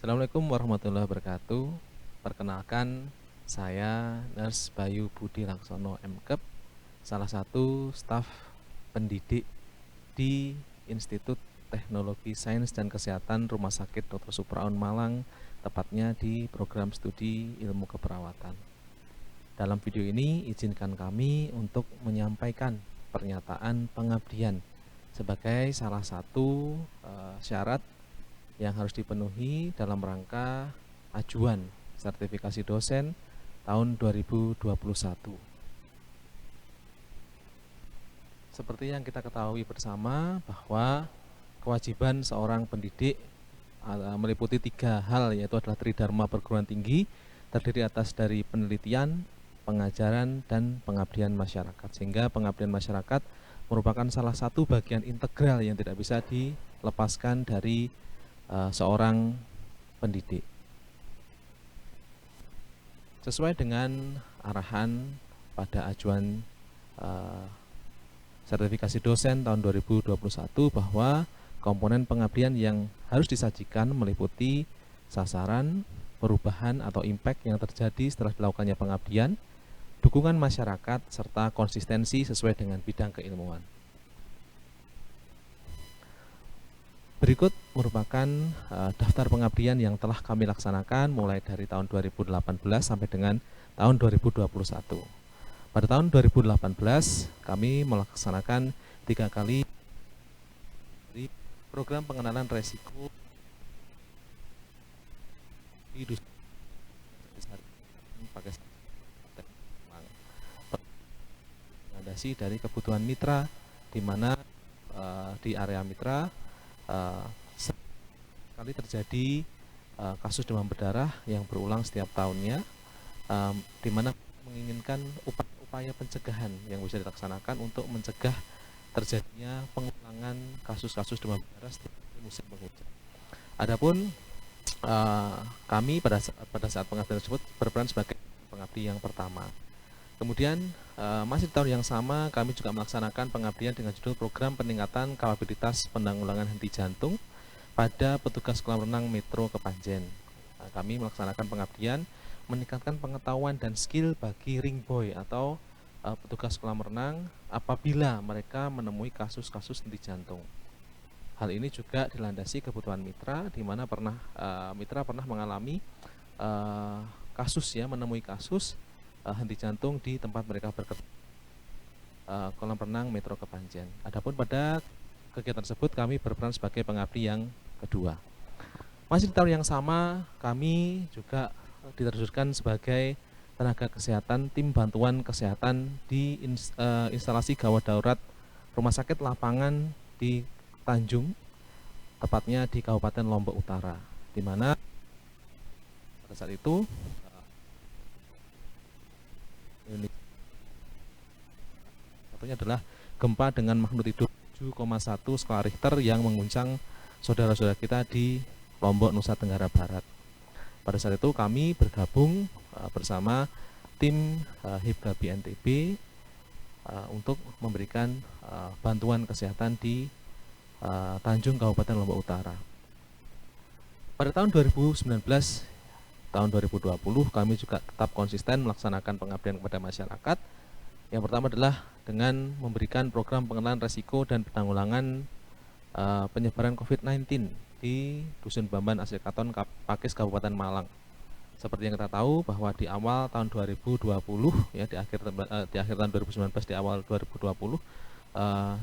Assalamualaikum warahmatullahi wabarakatuh. Perkenalkan, saya Nurse Bayu Budi Laksono MKep, salah satu staf pendidik di Institut Teknologi Sains dan Kesehatan Rumah Sakit Dr. Supraun Malang, tepatnya di program studi ilmu keperawatan. Dalam video ini, izinkan kami untuk menyampaikan pernyataan pengabdian sebagai salah satu syarat yang harus dipenuhi dalam rangka ajuan sertifikasi dosen tahun 2021. Seperti yang kita ketahui bersama bahwa kewajiban seorang pendidik meliputi 3 hal, yaitu adalah tridharma perguruan tinggi, terdiri atas dari penelitian, pengajaran, dan pengabdian masyarakat. Sehingga pengabdian masyarakat merupakan salah satu bagian integral yang tidak bisa dilepaskan dari seorang pendidik. Sesuai dengan arahan pada ajuan sertifikasi dosen tahun 2021 bahwa komponen pengabdian yang harus disajikan meliputi sasaran, perubahan atau impact yang terjadi setelah dilakukannya pengabdian, dukungan masyarakat, serta konsistensi sesuai dengan bidang keilmuan. Berikut merupakan daftar pengabdian yang telah kami laksanakan mulai dari tahun 2018 sampai dengan tahun 2021. Pada tahun 2018 kami melaksanakan 3 kali program pengenalan resiko di dari kebutuhan mitra, di mana di area mitra sekali terjadi kasus demam berdarah yang berulang setiap tahunnya, di mana menginginkan upaya pencegahan yang bisa dilaksanakan untuk mencegah terjadinya pengulangan kasus-kasus demam berdarah setiap musim penghujan. Adapun kami pada saat pengabdian tersebut berperan sebagai pengabdi yang pertama. Kemudian masih di tahun yang sama kami juga melaksanakan pengabdian dengan judul program peningkatan kapabilitas penanggulangan henti jantung pada petugas kolam renang Metro Kepanjen. Kami melaksanakan pengabdian meningkatkan pengetahuan dan skill bagi ring boy atau petugas kolam renang apabila mereka menemui kasus-kasus henti jantung. Hal ini juga dilandasi kebutuhan mitra, di mana mitra pernah mengalami menemui kasus henti jantung di tempat mereka bekerja, kolam renang Metro Kepanjen. Adapun pada kegiatan tersebut kami berperan sebagai pengabdi yang kedua. Masih di tahun yang sama kami juga diterjunkan sebagai tenaga kesehatan tim bantuan kesehatan di instalasi gawat darurat rumah sakit lapangan di Tanjung, tepatnya di Kabupaten Lombok Utara, di mana pada saat itu satunya adalah gempa dengan magnitudo 7,1 skala Richter yang mengguncang saudara-saudara kita di Lombok, Nusa Tenggara Barat. Pada saat itu kami bergabung bersama tim Hibga BNTB untuk memberikan bantuan kesehatan di Tanjung, Kabupaten Lombok Utara. Pada tahun 2019, tahun 2020 kami juga tetap konsisten melaksanakan pengabdian kepada masyarakat. Yang pertama adalah dengan memberikan program pengenalan resiko dan penanggulangan penyebaran COVID-19 di Dusun Bamban Asri Katon, Pakis, Kabupaten Malang. Seperti yang kita tahu bahwa di awal tahun 2020, ya di akhir tahun 2019, di awal 2020,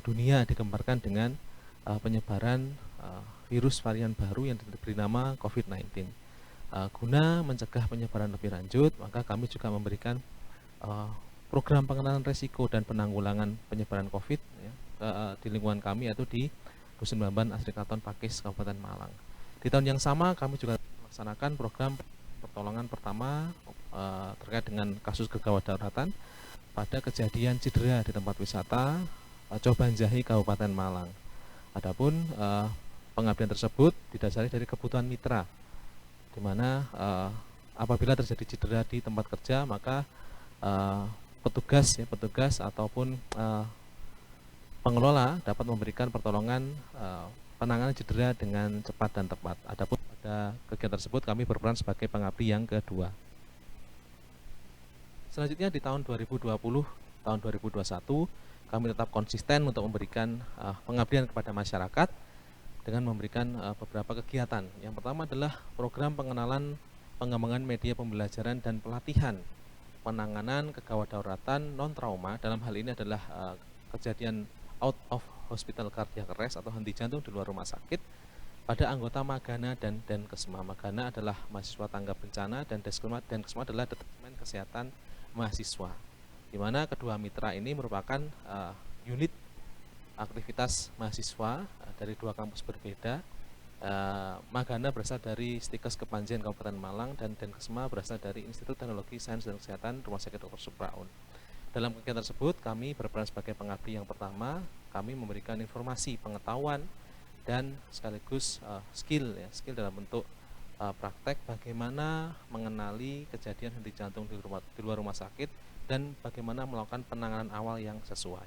dunia digemparkan dengan penyebaran virus varian baru yang diberi nama COVID-19. Guna mencegah penyebaran lebih lanjut, maka kami juga memberikan program pengenalan resiko dan penanggulangan penyebaran COVID di lingkungan kami, yaitu di Dusun Bamban Asri Katon, Pakis, Kabupaten Malang. Di tahun yang sama kami juga melaksanakan program pertolongan pertama terkait dengan kasus kegawat daruratan pada kejadian cedera di tempat wisata Cobanjahi, Kabupaten Malang. Adapun pengabdian tersebut didasari dari kebutuhan mitra, di mana apabila terjadi cedera di tempat kerja, maka petugas ataupun pengelola dapat memberikan pertolongan penanganan cedera dengan cepat dan tepat. Adapun pada kegiatan tersebut kami berperan sebagai pengabdi yang kedua. Selanjutnya di tahun 2020, tahun 2021 kami tetap konsisten untuk memberikan pengabdian kepada masyarakat dengan memberikan beberapa kegiatan. Yang pertama adalah program pengenalan pengembangan media pembelajaran dan pelatihan penanganan kegawat dauratan non trauma. Dalam hal ini adalah kejadian out of hospital cardiac arrest atau henti jantung di luar rumah sakit pada anggota Magana dan Denkesma. Magana adalah mahasiswa tanggap bencana dan Denkesma adalah Departemen Kesehatan Mahasiswa, di mana kedua mitra ini merupakan unit aktivitas mahasiswa dari dua kampus berbeda. Magana berasal dari Stikes Kepanjen Kabupaten Malang dan Denkesma berasal dari Institut Teknologi Sains dan Kesehatan Rumah Sakit Dr. Supraun. Dalam kegiatan tersebut kami berperan sebagai pengabdi yang pertama. Kami memberikan informasi, pengetahuan dan sekaligus skill dalam bentuk praktek bagaimana mengenali kejadian henti jantung di luar rumah sakit dan bagaimana melakukan penanganan awal yang sesuai.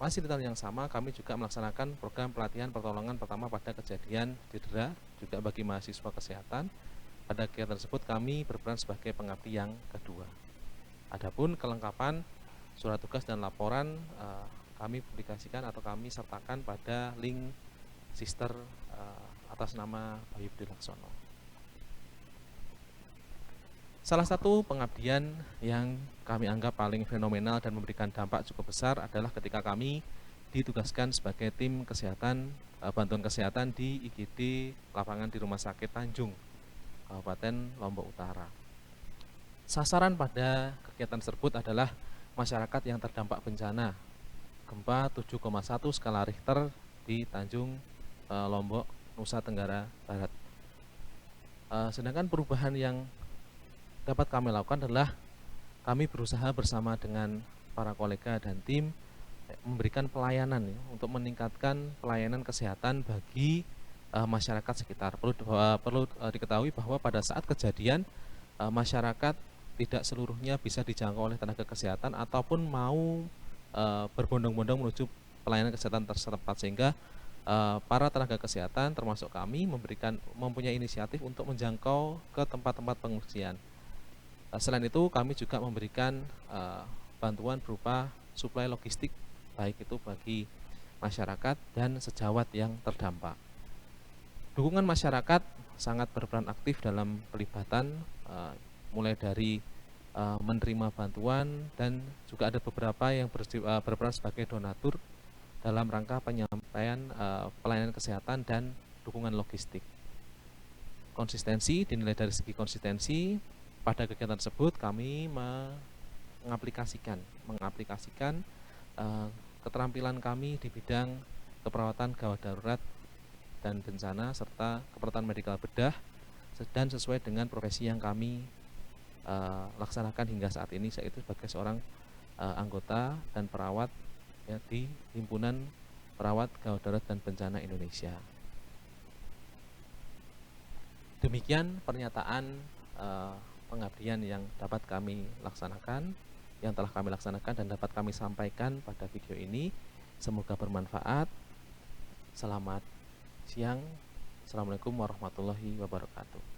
Masih di tahun yang sama, kami juga melaksanakan program pelatihan pertolongan pertama pada kejadian cedera juga bagi mahasiswa kesehatan. Pada kegiatan tersebut kami berperan sebagai pengabdi yang kedua. Adapun kelengkapan surat tugas dan laporan kami publikasikan atau kami sertakan pada link Sister atas nama Bayu Budi Laksono. Salah satu pengabdian yang kami anggap paling fenomenal dan memberikan dampak cukup besar adalah ketika kami ditugaskan sebagai tim kesehatan, bantuan kesehatan di IGD lapangan di Rumah Sakit Tanjung, Kabupaten Lombok Utara. Sasaran pada kegiatan tersebut adalah masyarakat yang terdampak bencana gempa 7,1 skala Richter di Tanjung, Lombok, Nusa Tenggara Barat. Sedangkan perubahan yang dapat kami lakukan adalah kami berusaha bersama dengan para kolega dan tim memberikan pelayanan untuk meningkatkan pelayanan kesehatan bagi masyarakat sekitar. Perlu diketahui bahwa pada saat kejadian masyarakat tidak seluruhnya bisa dijangkau oleh tenaga kesehatan ataupun mau berbondong-bondong menuju pelayanan kesehatan tersetempat, sehingga para tenaga kesehatan termasuk kami mempunyai inisiatif untuk menjangkau ke tempat-tempat pengungsian. Selain itu kami juga memberikan bantuan berupa suplai logistik baik itu bagi masyarakat dan sejawat yang terdampak. Dukungan masyarakat sangat berperan aktif dalam pelibatan mulai dari menerima bantuan dan juga ada beberapa yang berperan sebagai donatur dalam rangka penyampaian pelayanan kesehatan dan dukungan logistik. Konsistensi dinilai dari segi konsistensi. Pada kegiatan tersebut kami mengaplikasikan keterampilan kami di bidang keperawatan gawat darurat dan bencana serta keperawatan medikal bedah dan sesuai dengan profesi yang kami laksanakan hingga saat ini, yaitu sebagai seorang anggota dan perawat di Himpunan Perawat Gawat Darurat dan Bencana Indonesia. Demikian pernyataan pengabdian yang dapat kami laksanakan, yang telah kami laksanakan dan dapat kami sampaikan pada video ini. Semoga bermanfaat. Selamat siang. Assalamualaikum warahmatullahi wabarakatuh.